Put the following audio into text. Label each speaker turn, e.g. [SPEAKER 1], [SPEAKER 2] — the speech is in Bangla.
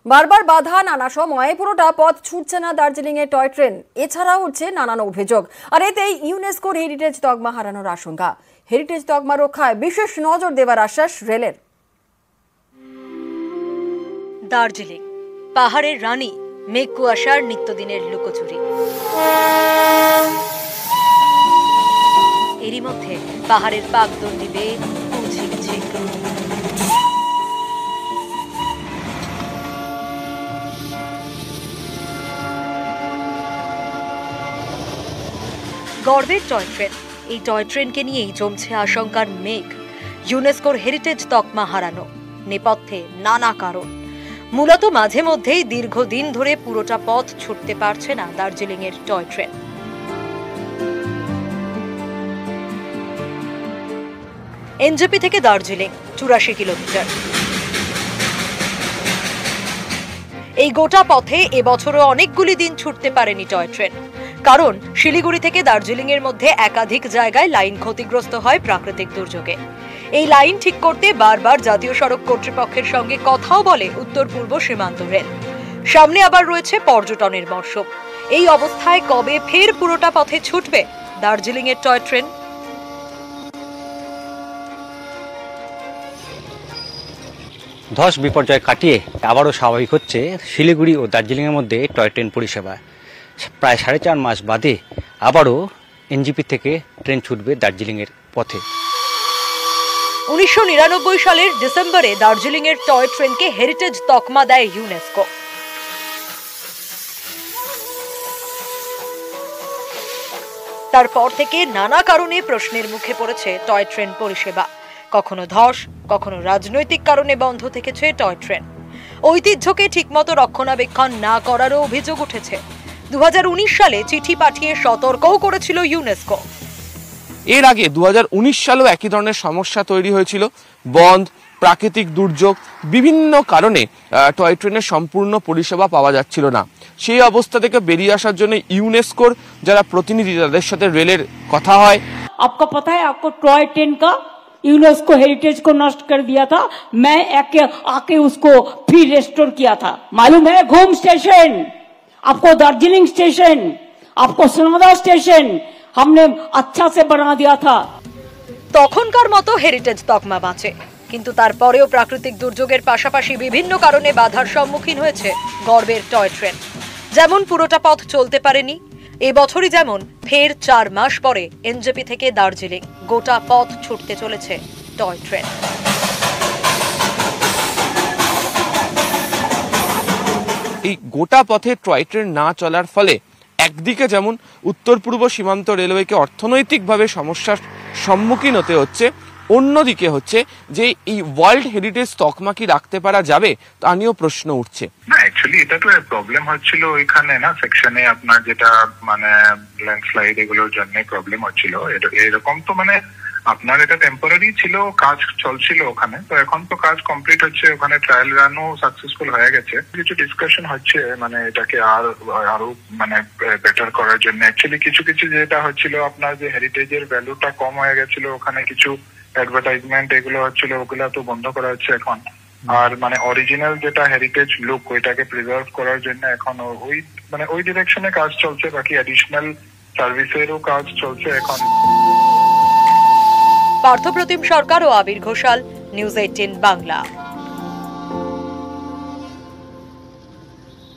[SPEAKER 1] বারবার বাধা, নানা সময়ে পুরোটা পথ ছুটছে না দার্জিলিং এর টয় ট্রেন। এছাড়াও উঠছে নানান অভিযোগ, আর এতেই ইউনেস্কোর হেরিটেজ তকমা হারানোর আশঙ্কা। হেরিটেজ তকমা রক্ষায় বিশেষ নজর দেওয়ার আশ্বাস রেলের।
[SPEAKER 2] দার্জিলিং পাহাড়ের রানী, মেঘ কুয়াশার নিত্যদিনের লুকোচুরি। এরই মধ্যে পাহাড়ের পাকদণ্ডি বেয়ে ঝিকঝিক। গর্বের টয় ট্রেন, এই টয় ট্রেনকে নিয়েই জমছে আশঙ্কার মেঘ। ইউনেস্কোর হেরিটেজ তকমা হারানো, নেপথ্যে নানা কারণ। মূলত মাঝে মধ্যেই দীর্ঘদিন ধরে পুরোটা পথ ছুটতে পারছে না দার্জিলিং এর টয় ট্রেন। এনজেপি থেকে দার্জিলিং 84 কিলোমিটার। এই গোটা পথে এবছরও অনেকগুলি দিন ছুটতে পারেনি টয় ট্রেন, কারণ শিলিগুড়ি থেকে দার্জিলিং এর মধ্যে একাধিক জায়গায় লাইন ক্ষতিগ্রস্ত হয় প্রাকৃতিক দুর্যোগে। এই লাইন ঠিক করতে বারবার জাতীয় সড়ক কর্তৃপক্ষের সঙ্গে কথাও বলে উত্তর পূর্ব সীমান্ত রেল। সামনে আবার রয়েছে পর্যটনের মরশুম। এই অবস্থায় কবে ফের পুরোটা পথে ছুটবে দার্জিলিং এর টয় ট্রেন?
[SPEAKER 3] ধস বিপর্যয় কাটিয়ে আবারও স্বাভাবিক হচ্ছে শিলিগুড়ি ও দার্জিলিংয়ের মধ্যে টয় ট্রেন পরিষেবা। প্রায় 4.5 মাস বাদে আবারও এনজেপি থেকে ট্রেন ছুটবে দার্জিলিংয়ের পথে।
[SPEAKER 2] 1999 সালের ডিসেম্বরে দার্জিলিং এর টয় ট্রেনকে হেরিটেজ তকমা দেয় ইউনেস্কো। তারপর থেকে নানা কারণে প্রশ্নের মুখে পড়েছে টয় ট্রেন পরিষেবা। কখনো ধস, কখনো রাজনৈতিক কারণে বন্ধ থেকেছে টয় ট্রেন। ঐতিহ্যকে ঠিকমতো রক্ষণাবেক্ষণ না করারও অভিযোগ উঠেছে। 2019 সালে চিঠি পাঠিয়ে সতর্কও করেছিল ইউনেস্কো।
[SPEAKER 4] এর আগে 2019 সালেও একই ধরনের সমস্যা তৈরি হয়েছিল। বন্ধ, প্রাকৃতিক দুর্যোগ, বিভিন্ন কারণে টয় ট্রেনের সম্পূর্ণ পরিষেবা পাওয়া যাচ্ছিল না। সেই অবস্থা থেকে বেরিয়ে আসার জন্য ইউনেস্কোর যারা প্রতিনিধি, তাদের সাথে রেলের কথা হয়।
[SPEAKER 5] आपको पता है, आपको टॉय ट्रेन का यूनेस्को हेरिटेज को नष्ट कर दिया था। मैं आके उसको फिर रेस्टोर किया था। मालूम है, घूम स्टेशन, आपको दार्जिलिंग स्टेशन, आपको सोनादा स्टेशन हमने अच्छा से बना दिया था।
[SPEAKER 2] তখনকার মতো হেরিটেজ তকমা বাঁচে, কিন্তু তারপরেও প্রাকৃতিক দুর্যোগের পাশাপাশি বিভিন্ন কারণে বাধার সম্মুখীন হয়েছে গর্বের টয় ট্রেন। যেমন পুরোটা পথ চলতে পারেনি এবছরই, যেমন ফের 4 মাস পরে এনজেপি থেকে দার্জিলিং গোটা পথ ছুটতে চলেছে টয় ট্রেন।
[SPEAKER 4] এই গোটা পথে টয় ট্রেন না চলার ফলে একদিকে যেমন উত্তর পূর্ব সীমান্ত রেলওয়েকে অর্থনৈতিকভাবে সমস্যার সম্মুখীন হতে হচ্ছে, অন্যদিকে হচ্ছে যে এই ওয়ার্ল্ড হেরিটেজ তকমা কি রাখতে পারা যাবে তা নিয়েও প্রশ্ন উঠছে।
[SPEAKER 6] না, অ্যাকচুয়ালি এটা তো প্রবলেম হচ্ছিল ওইখানে না, সেকশনে আপনার যেটা মানে ল্যান্ডস্লাইড এগুলোর জন্য প্রবলেম হচ্ছিল। এরকম তো মানে আপনার এটা টেম্পোরারি ছিল, কাজ চলছিল ওখানে। তো এখন তো কাজ কমপ্লিট হচ্ছে, ওখানে ট্রায়াল রানও সাকসেসফুল হয়ে গেছে। কিছু ডিসকাশন হচ্ছে মানে এটাকে আরো মানে বেটার করার জন্য। অ্যাকচুয়ালি কিছু যেটা হচ্ছিল আপনার যে হেরিটেজের ভ্যালুটা কম হয়ে গেছিল, ওখানে কিছু অ্যাডভার্টাইজমেন্ট এগুলো হচ্ছিল, ওগুলা তো বন্ধ করা হচ্ছে এখন। আর মানে অরিজিনাল যেটা হেরিটেজ লুক, ওইটাকে প্রিজার্ভ করার জন্য এখন ওই ডিরেকশনে কাজ চলছে। বাকি অ্যাডিশনাল সার্ভিসেরও কাজ চলছে এখন।
[SPEAKER 2] পার্থপ্রতিম সরকার ও আবির ঘোষাল, নিউজ 18 বাংলা।